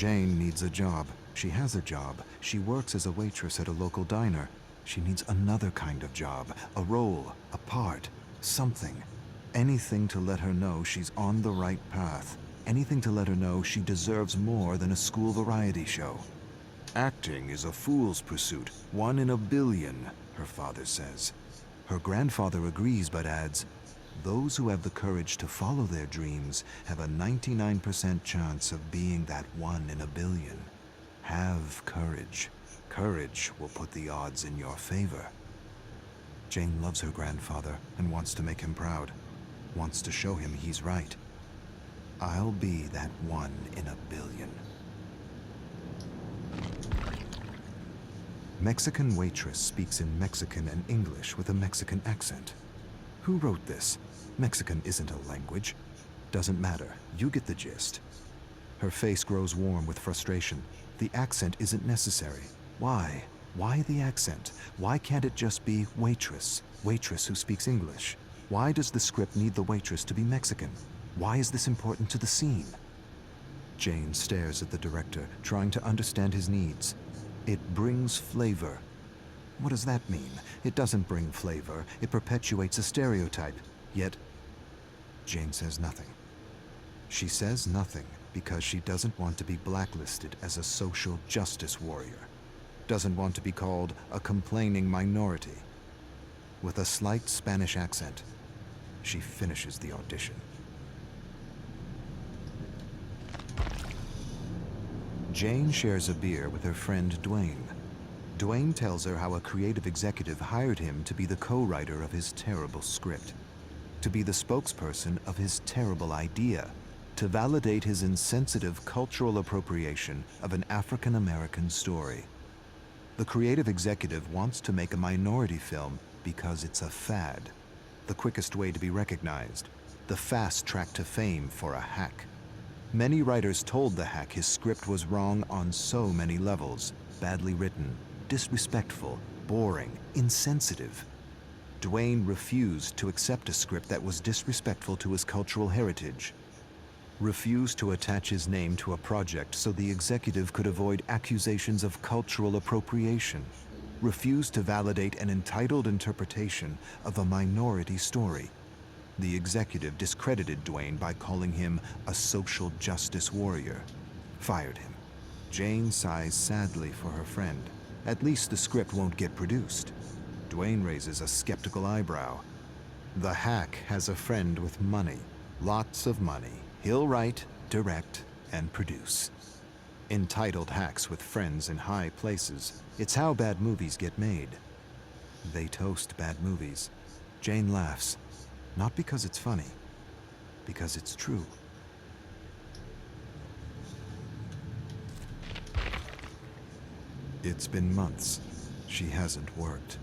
Jane needs a job. She has a job. She works as a waitress at a local diner. She needs another kind of job, a role, a part, something. Anything to let her know she's on the right path. Anything to let her know she deserves more than a school variety show. Acting is a fool's pursuit, 1 in a billion, her father says. Her grandfather agrees but adds, those who have the courage to follow their dreams have a 99% chance of being that 1 in a billion. Have courage. Courage will put the odds in your favor. Jane loves her grandfather and wants to make him proud. Wants to show him he's right. I'll be that 1 in a billion. Mexican waitress speaks in Mexican and English with a Mexican accent. Who wrote this? Mexican isn't a language. Doesn't matter, you get the gist. Her face grows warm with frustration. The accent isn't necessary. Why? Why the accent? Why can't it just be waitress? Waitress who speaks English. Why does the script need the waitress to be Mexican? Why is this important to the scene? Jane stares at the director, trying to understand his needs. It brings flavor. What does that mean? It doesn't bring flavor. It perpetuates a stereotype. Yet, Jane says nothing. She says nothing because she doesn't want to be blacklisted as a social justice warrior. Doesn't want to be called a complaining minority. With a slight Spanish accent, she finishes the audition. Jane shares a beer with her friend Dwayne. Dwayne tells her how a creative executive hired him to be the co-writer of his terrible script, to be the spokesperson of his terrible idea, to validate his insensitive cultural appropriation of an African-American story. The creative executive wants to make a minority film because it's a fad, the quickest way to be recognized, the fast track to fame for a hack. Many writers told the hack his script was wrong on so many levels, badly written, disrespectful, boring, insensitive. Dwayne refused to accept a script that was disrespectful to his cultural heritage, refused to attach his name to a project so the executive could avoid accusations of cultural appropriation, refused to validate an entitled interpretation of a minority story. The executive discredited Dwayne by calling him a social justice warrior, fired him. Jane sighs sadly for her friend. At least the script won't get produced. Dwayne raises a skeptical eyebrow. The hack has a friend with money, lots of money. He'll write, direct, and produce. Entitled hacks with friends in high places. It's how bad movies get made. They toast bad movies. Jane laughs. Not because it's funny, because it's true. It's been months. She hasn't worked.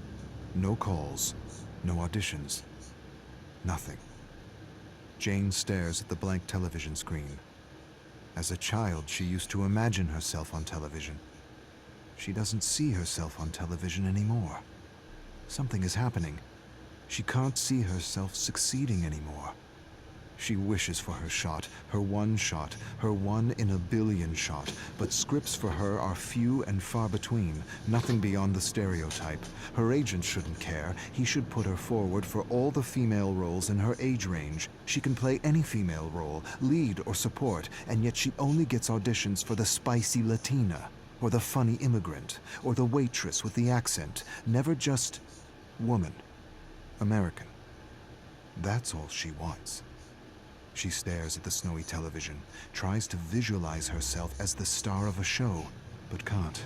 No calls, no auditions, nothing. Jane stares at the blank television screen. As a child, she used to imagine herself on television. She doesn't see herself on television anymore. Something is happening. She can't see herself succeeding anymore. She wishes for her shot, her 1 in a billion shot, but scripts for her are few and far between, nothing beyond the stereotype. Her agent shouldn't care. He should put her forward for all the female roles in her age range. She can play any female role, lead or support, and yet she only gets auditions for the spicy Latina, or the funny immigrant, or the waitress with the accent, never just woman. American. That's all she wants. She stares at the snowy television, tries to visualize herself as the star of a show, but can't.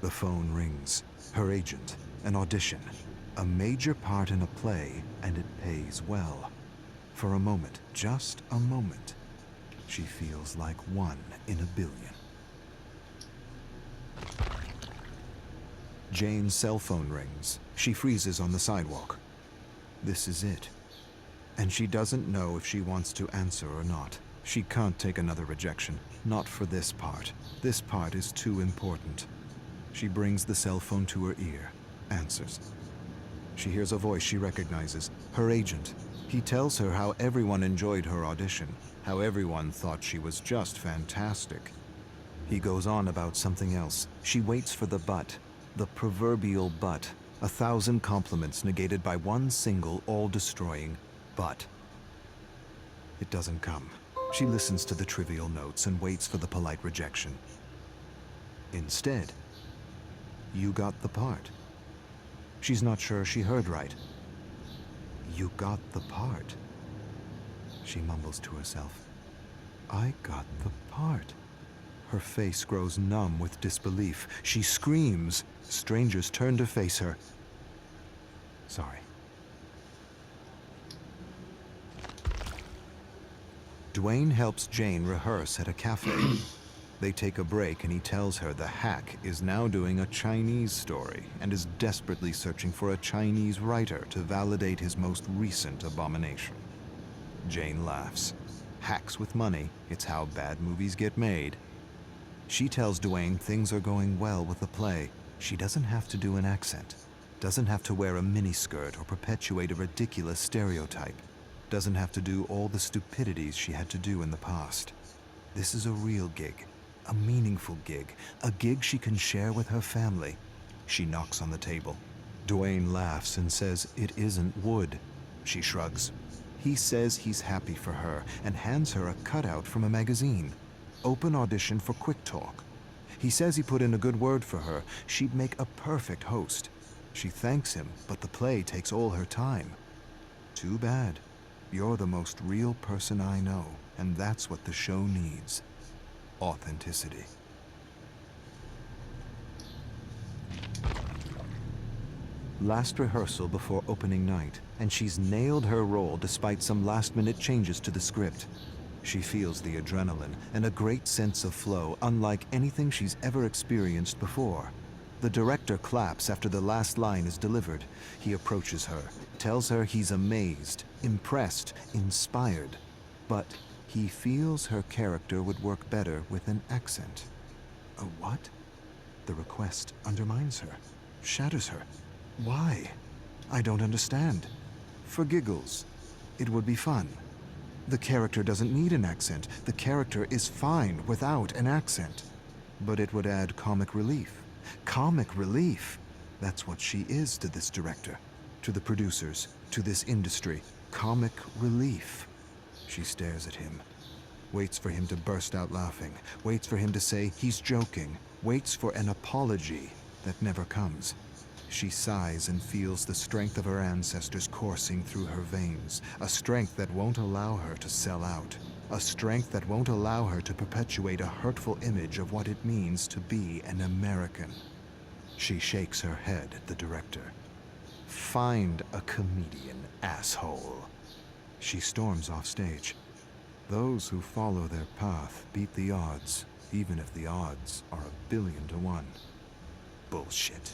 The phone rings. Her agent. An audition. A major part in a play, and it pays well. For a moment, just a moment, she feels like 1 in a billion. Jane's cell phone rings. She freezes on the sidewalk. This is it. And she doesn't know if she wants to answer or not. She can't take another rejection. Not for this part. This part is too important. She brings the cell phone to her ear. Answers. She hears a voice she recognizes. Her agent. He tells her how everyone enjoyed her audition. How everyone thought she was just fantastic. He goes on about something else. She waits for the but, the proverbial but, 1,000 compliments negated by one single, all-destroying but. It doesn't come. She listens to the trivial notes and waits for the polite rejection. Instead, you got the part. She's not sure she heard right. You got the part. She mumbles to herself. I got the part. Her face grows numb with disbelief. She screams. Strangers turn to face her. Sorry. Dwayne helps Jane rehearse at a cafe. They take a break and he tells her the hack is now doing a Chinese story and is desperately searching for a Chinese writer to validate his most recent abomination. Jane laughs. Hacks with money, it's how bad movies get made. She tells Dwayne things are going well with the play. She doesn't have to do an accent, doesn't have to wear a miniskirt or perpetuate a ridiculous stereotype, doesn't have to do all the stupidities she had to do in the past. This is a real gig, a meaningful gig, a gig she can share with her family. She knocks on the table. Dwayne laughs and says it isn't wood. She shrugs. He says he's happy for her and hands her a cutout from a magazine. Open audition for Quick Talk. He says he put in a good word for her. She'd make a perfect host. She thanks him, but the play takes all her time. Too bad. You're the most real person I know, and that's what the show needs. Authenticity. Last rehearsal before opening night, and she's nailed her role despite some last-minute changes to the script. She feels the adrenaline and a great sense of flow unlike anything she's ever experienced before. The director claps after the last line is delivered. He approaches her, tells her he's amazed, impressed, inspired, but he feels her character would work better with an accent. A what? The request undermines her, shatters her. Why? I don't understand. For giggles. It would be fun. The character doesn't need an accent. The character is fine without an accent. But it would add comic relief. Comic relief! That's what she is to this director, to the producers, to this industry. Comic relief. She stares at him, waits for him to burst out laughing, waits for him to say he's joking, waits for an apology that never comes. She sighs and feels the strength of her ancestors coursing through her veins, a strength that won't allow her to sell out, a strength that won't allow her to perpetuate a hurtful image of what it means to be an American. She shakes her head at the director. Find a comedian, asshole. She storms off stage. Those who follow their path beat the odds, even if the odds are 1,000,000,000 to 1. Bullshit.